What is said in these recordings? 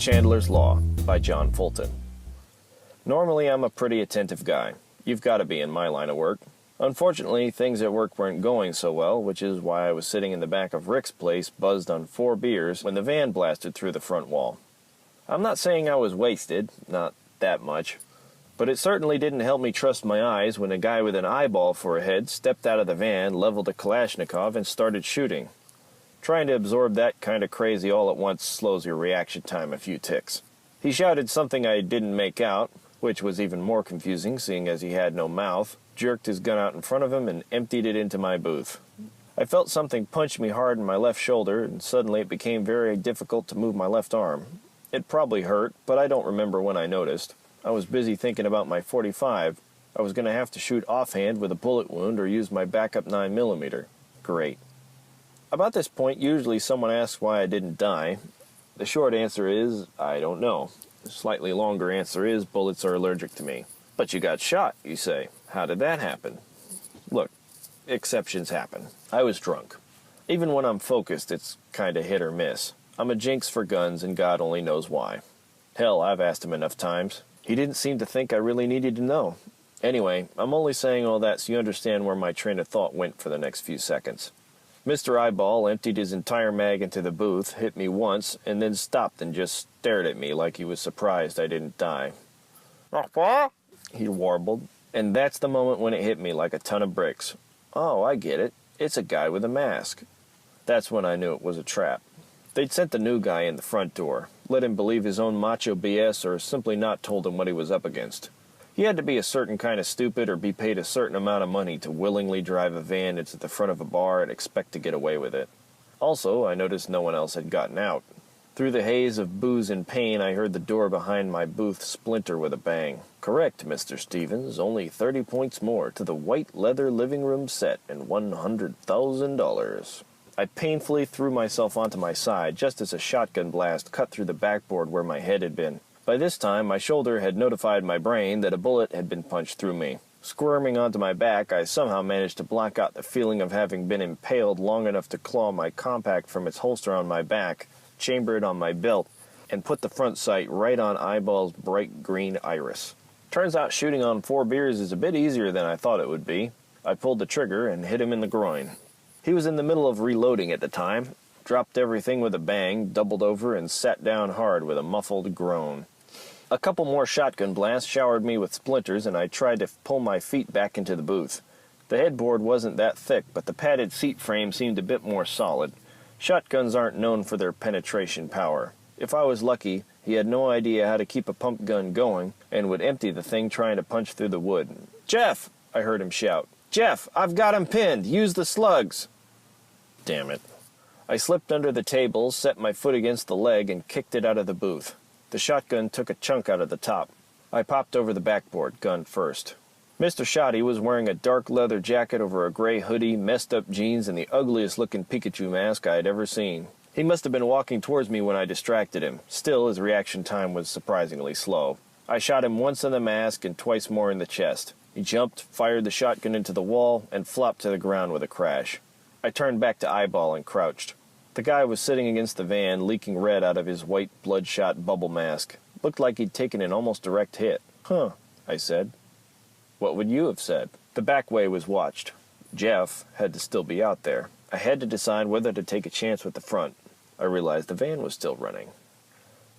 Chandler's Law by John Fulton. Normally I'm a pretty attentive guy. You've got to be in my line of work. Unfortunately, things at work weren't going so well, which is why I was sitting in the back of Rick's place buzzed on 4 beers when the van blasted through the front wall. I'm not saying I was wasted, not that much, but it certainly didn't help me trust my eyes when a guy with an eyeball for a head stepped out of the van, leveled a Kalashnikov, and started shooting. Trying to absorb that kind of crazy all at once slows your reaction time a few ticks. He shouted something I didn't make out, which was even more confusing seeing as he had no mouth, jerked his gun out in front of him, and emptied it into my booth. I felt something punch me hard in my left shoulder, and suddenly it became very difficult to move my left arm. It probably hurt, but I don't remember when I noticed. I was busy thinking about my .45. I was going to have to shoot offhand with a bullet wound or use my backup 9mm. Great. About this point, usually someone asks why I didn't die. The short answer is, I don't know. The slightly longer answer is, bullets are allergic to me. But you got shot, you say. How did that happen? Look, exceptions happen. I was drunk. Even when I'm focused, it's kinda hit or miss. I'm a jinx for guns, and God only knows why. Hell, I've asked him enough times. He didn't seem to think I really needed to know. Anyway, I'm only saying all that so you understand where my train of thought went for the next few seconds. Mr. Eyeball emptied his entire mag into the booth, hit me once, and then stopped and just stared at me like he was surprised I didn't die. He warbled, and that's the moment when it hit me like a ton of bricks. Oh, I get it. It's a guy with a mask. That's when I knew it was a trap. They'd sent the new guy in the front door, let him believe his own macho BS, or simply not told him what he was up against. He had to be a certain kind of stupid or be paid a certain amount of money to willingly drive a van into the front of a bar and expect to get away with it. Also, I noticed no one else had gotten out. Through the haze of booze and pain, I heard the door behind my booth splinter with a bang. Correct, Mr. Stevens. Only 30 points more to the white leather living room set and $100,000. I painfully threw myself onto my side just as a shotgun blast cut through the backboard where my head had been. By this time, my shoulder had notified my brain that a bullet had been punched through me. Squirming onto my back, I somehow managed to block out the feeling of having been impaled long enough to claw my compact from its holster on my back, chamber it on my belt, and put the front sight right on Eyeball's bright green iris. Turns out shooting on 4 beers is a bit easier than I thought it would be. I pulled the trigger and hit him in the groin. He was in the middle of reloading at the time, dropped everything with a bang, doubled over, and sat down hard with a muffled groan. A couple more shotgun blasts showered me with splinters, and I tried to pull my feet back into the booth. The headboard wasn't that thick, but the padded seat frame seemed a bit more solid. Shotguns aren't known for their penetration power. If I was lucky, he had no idea how to keep a pump gun going, and would empty the thing trying to punch through the wood. "Jeff!" I heard him shout. "Jeff, I've got him pinned! Use the slugs!" Damn it. I slipped under the table, set my foot against the leg, and kicked it out of the booth. The shotgun took a chunk out of the top. I popped over the backboard, gun first. Mr. Shotty was wearing a dark leather jacket over a gray hoodie, messed up jeans, and the ugliest-looking Pikachu mask I had ever seen. He must have been walking towards me when I distracted him. Still, his reaction time was surprisingly slow. I shot him once in the mask and twice more in the chest. He jumped, fired the shotgun into the wall, and flopped to the ground with a crash. I turned back to Eyeball and crouched. The guy was sitting against the van, leaking red out of his white, bloodshot bubble mask. Looked like he'd taken an almost direct hit. "Huh," I said. "What would you have said?" The back way was watched. Jeff had to still be out there. I had to decide whether to take a chance with the front. I realized the van was still running.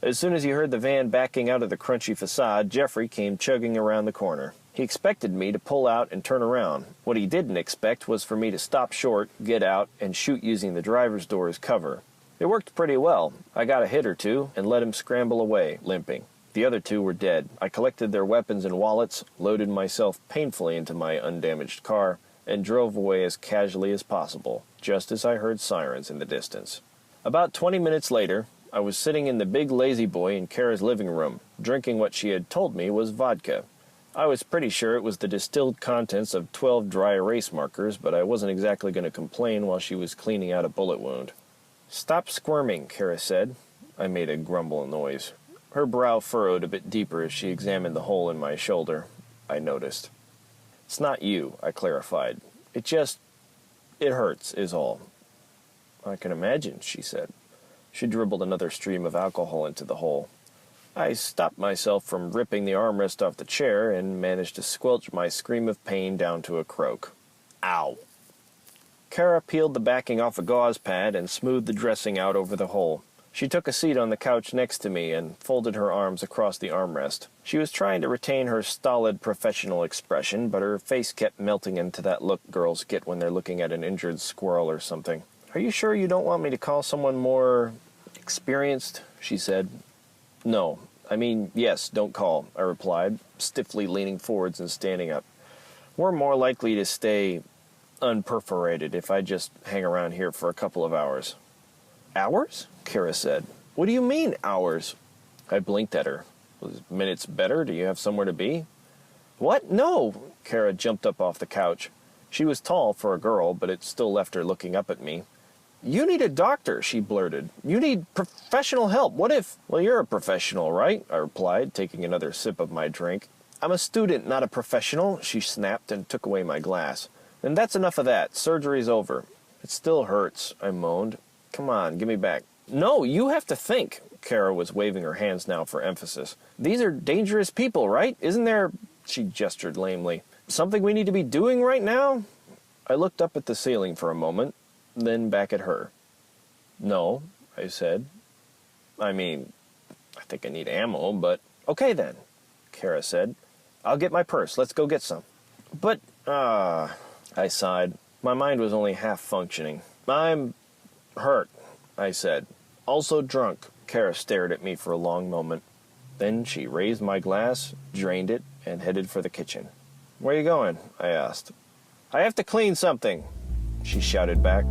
As soon as he heard the van backing out of the crunchy facade, Jeffrey came chugging around the corner. He expected me to pull out and turn around. What he didn't expect was for me to stop short, get out, and shoot using the driver's door as cover. It worked pretty well. I got a hit or two and let him scramble away, limping. The other 2 were dead. I collected their weapons and wallets, loaded myself painfully into my undamaged car, and drove away as casually as possible, just as I heard sirens in the distance. About 20 minutes later, I was sitting in the big lazy boy in Kara's living room, drinking what she had told me was vodka. I was pretty sure it was the distilled contents of 12 dry erase markers, but I wasn't exactly going to complain while she was cleaning out a bullet wound. "Stop squirming," Kara said. I made a grumble noise. Her brow furrowed a bit deeper as she examined the hole in my shoulder. I noticed. "It's not you," I clarified. It hurts, is all." "I can imagine," she said. She dribbled another stream of alcohol into the hole. I stopped myself from ripping the armrest off the chair and managed to squelch my scream of pain down to a croak. Ow! Kara peeled the backing off a gauze pad and smoothed the dressing out over the hole. She took a seat on the couch next to me and folded her arms across the armrest. She was trying to retain her stolid professional expression, but her face kept melting into that look girls get when they're looking at an injured squirrel or something. "Are you sure you don't want me to call someone more experienced?" she said. "No. I mean, yes, don't call," I replied, stiffly leaning forwards and standing up. "We're more likely to stay unperforated if I just hang around here for a couple of hours." "Hours?" Kara said. "What do you mean, hours?" I blinked at her. "Was minutes better? Do you have somewhere to be?" "What? No!" Kara jumped up off the couch. She was tall for a girl, but it still left her looking up at me. "You need a doctor," she blurted. "You need professional help. What if—" "Well, you're a professional, right?" I replied, taking another sip of my drink. "I'm a student, not a professional," she snapped and took away my glass. "Then that's enough of that. Surgery's over." "It still hurts," I moaned. "Come on, give me back." "No, you have to think." Kara was waving her hands now for emphasis. "These are dangerous people, right? Isn't there—" she gestured lamely— "something we need to be doing right now?" I looked up at the ceiling for a moment, then back at her. "No," I said. "I mean, I think I need ammo, but—" "Okay then," Kara said. "I'll get my purse. Let's go get some." "But, I sighed. My mind was only half functioning. "I'm hurt," I said. "Also drunk." Kara stared at me for a long moment. Then she raised my glass, drained it, and headed for the kitchen. "Where are you going?" I asked. "I have to clean something," she shouted back.